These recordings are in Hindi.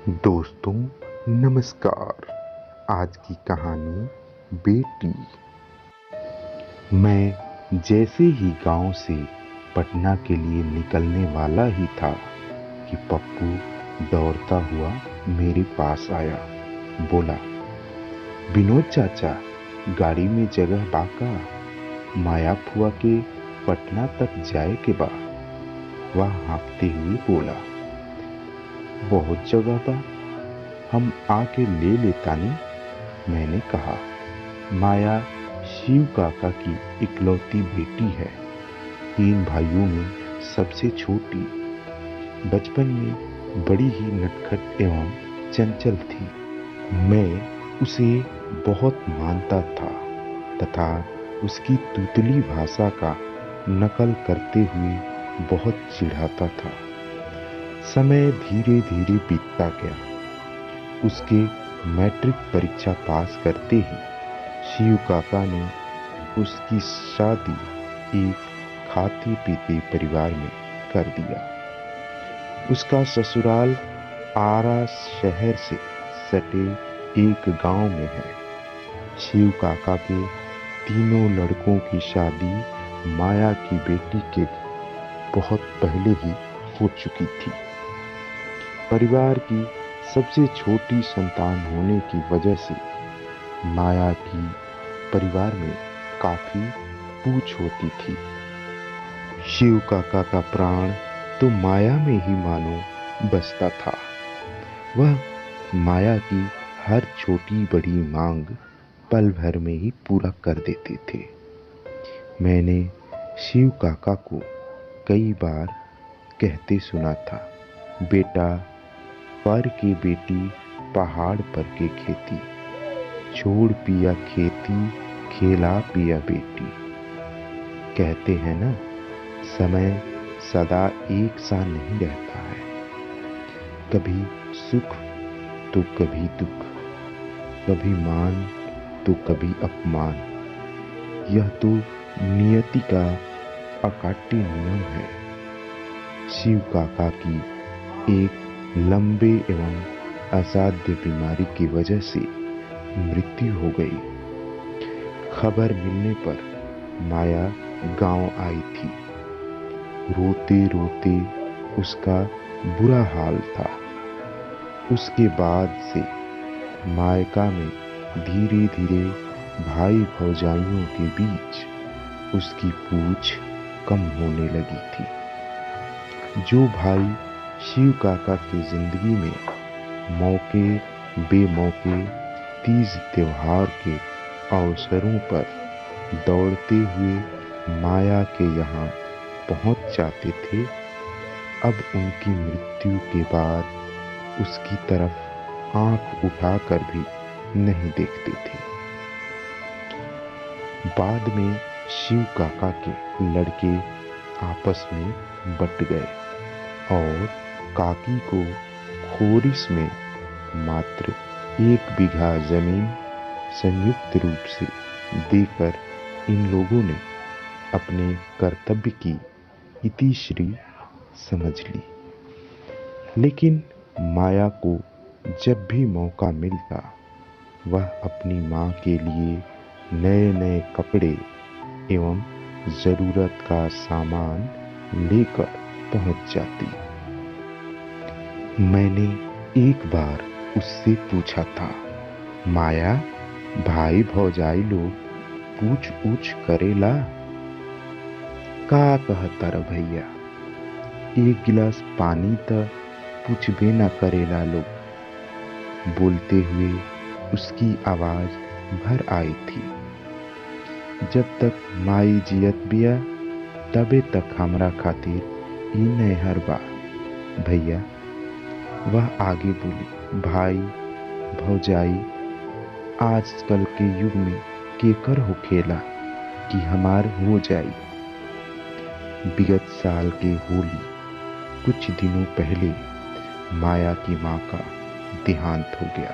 दोस्तों नमस्कार। आज की कहानी बेटी। मैं जैसे ही गांव से पटना के लिए निकलने वाला ही था कि पप्पू दौड़ता हुआ मेरे पास आया। बोला, विनोद चाचा, गाड़ी में जगह बाका, माया फुआ के पटना तक जाए के बा। वह हाँफते हुए बोला, बहुत जगह बा, हम आके ले लेतानी। मैंने कहा, माया शिव काका की इकलौती बेटी है, 3 भाइयों में सबसे छोटी। बचपन में बड़ी ही नटखट एवं चंचल थी। मैं उसे बहुत मानता था तथा उसकी तूतली भाषा का नकल करते हुए बहुत चिढ़ाता था। समय धीरे धीरे बीतता गया। उसके मैट्रिक परीक्षा पास करते ही शिव काका ने उसकी शादी एक खाते पीते परिवार में कर दिया। उसका ससुराल आरा शहर से सटे एक गांव में है। शिव काका के तीनों लड़कों की शादी माया की बेटी के बहुत पहले ही हो चुकी थी। परिवार की सबसे छोटी संतान होने की वजह से माया की परिवार में काफी पूछ होती थी। शिव काका का प्राण तो माया में ही मानो बसता था। वह माया की हर छोटी बड़ी मांग पल भर में ही पूरा कर देते थे। मैंने शिव काका को कई बार कहते सुना था, बेटा, पर की बेटी पहाड़ पर के खेती, छोड़ पिया खेती, खेला पिया बेटी। कहते हैं ना, समय सदा एक सा नहीं रहता है। कभी सुख तो कभी दुख, कभी मान तो कभी अपमान। यह तो नियति का अकाट्य नियम है। शिव काका की एक लंबे एवं असाध्य बीमारी की वजह से मृत्यु हो गई। खबर मिलने पर माया गांव आई थी। रोते रोते उसका बुरा हाल था। उसके बाद से मायका में धीरे धीरे भाई भौजाइयों के बीच उसकी पूछ कम होने लगी थी। जो भाई शिव काका की जिंदगी में मौके बेमौके तीज त्योहार के अवसरों पर दौड़ते हुए माया के यहाँ पहुंच जाते थे, अब उनकी मृत्यु के बाद उसकी तरफ आंख उठाकर भी नहीं देखते थे। बाद में शिव काका के लड़के आपस में बट गए और काकी को खोरिस में मात्र 1 बीघा जमीन संयुक्त रूप से देकर इन लोगों ने अपने कर्तव्य की इतिश्री समझ ली। लेकिन माया को जब भी मौका मिलता, वह अपनी माँ के लिए नए नए कपड़े एवं जरूरत का सामान लेकर पहुंच जाती। मैंने एक बार उससे पूछा था, माया, भाई भौजाई लोग पूछ पूछ करेला? का कहता रे भैया, 1 गिलास पानी तो पूछबे न करेला लोग। बोलते हुए उसकी आवाज भर आई थी। जब तक माई जियत बिया तबे तक हमरा खातिर ई नहर बा भैया। वह आगे बोली, भाई भौजाई आजकल के युग में केकर होखेला कि हमार हो जाई। विगत साल के होली कुछ दिनों पहले माया की माँ का देहांत हो गया।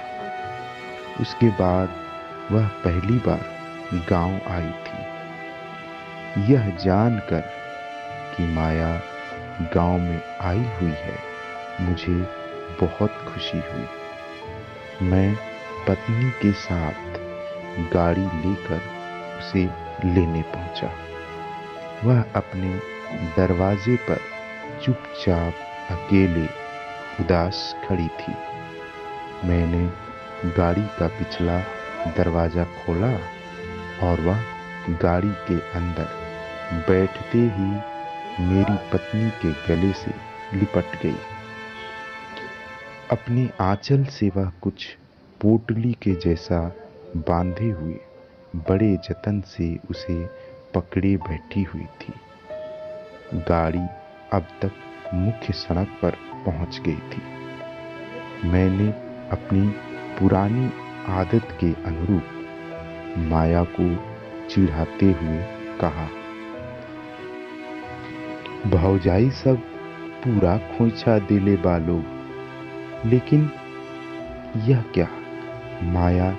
उसके बाद वह पहली बार गांव आई थी। यह जानकर कि माया गांव में आई हुई है, मुझे बहुत खुशी हुई। मैं पत्नी के साथ गाड़ी लेकर उसे लेने पहुंचा। वह अपने दरवाजे पर चुपचाप अकेले उदास खड़ी थी। मैंने गाड़ी का पिछला दरवाजा खोला और वह गाड़ी के अंदर बैठते ही मेरी पत्नी के गले से लिपट गई। अपने आंचल से वह कुछ पोटली के जैसा बांधे हुए बड़े जतन से उसे पकड़े बैठी हुई थी। गाड़ी अब तक मुख्य सड़क पर पहुंच गई थी। मैंने अपनी पुरानी आदत के अनुरूप माया को चिढ़ाते हुए कहा, भौजाई सब पूरा खोइछा दिले बालो, लेकिन यह क्या? माया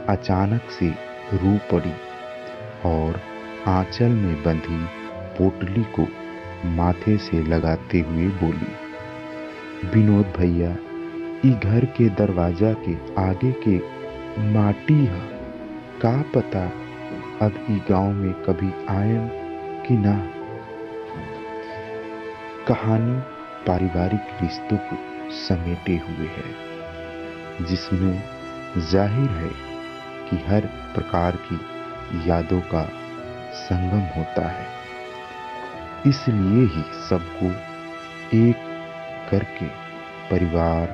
अचानक से रो पड़ी और आंचल में बंधी पोटली को माथे से लगाते हुए बोली, विनोद भैया, ई घर के दरवाजा के आगे के माटी है, का पता अब ई गांव में कभी आयम कि ना। कहानी पारिवारिक रिश्तों को समेटे हुए है, जिसमें जाहिर है कि हर प्रकार की यादों का संगम होता है। इसलिए ही सबको एक करके परिवार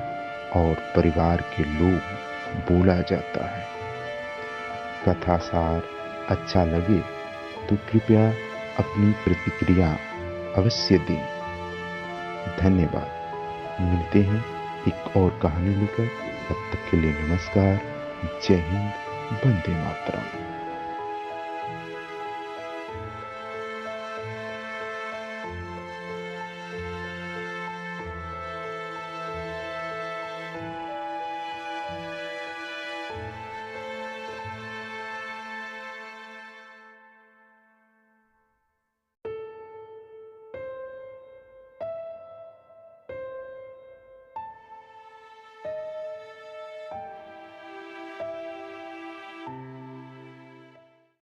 और परिवार के लोग बोला जाता है। कथासार अच्छा लगे तो कृपया अपनी प्रतिक्रिया अवश्य दें। धन्यवाद। मिलते हैं एक और कहानी लेकर। तब तक के लिए नमस्कार। जय हिंद। वंदे मातरम।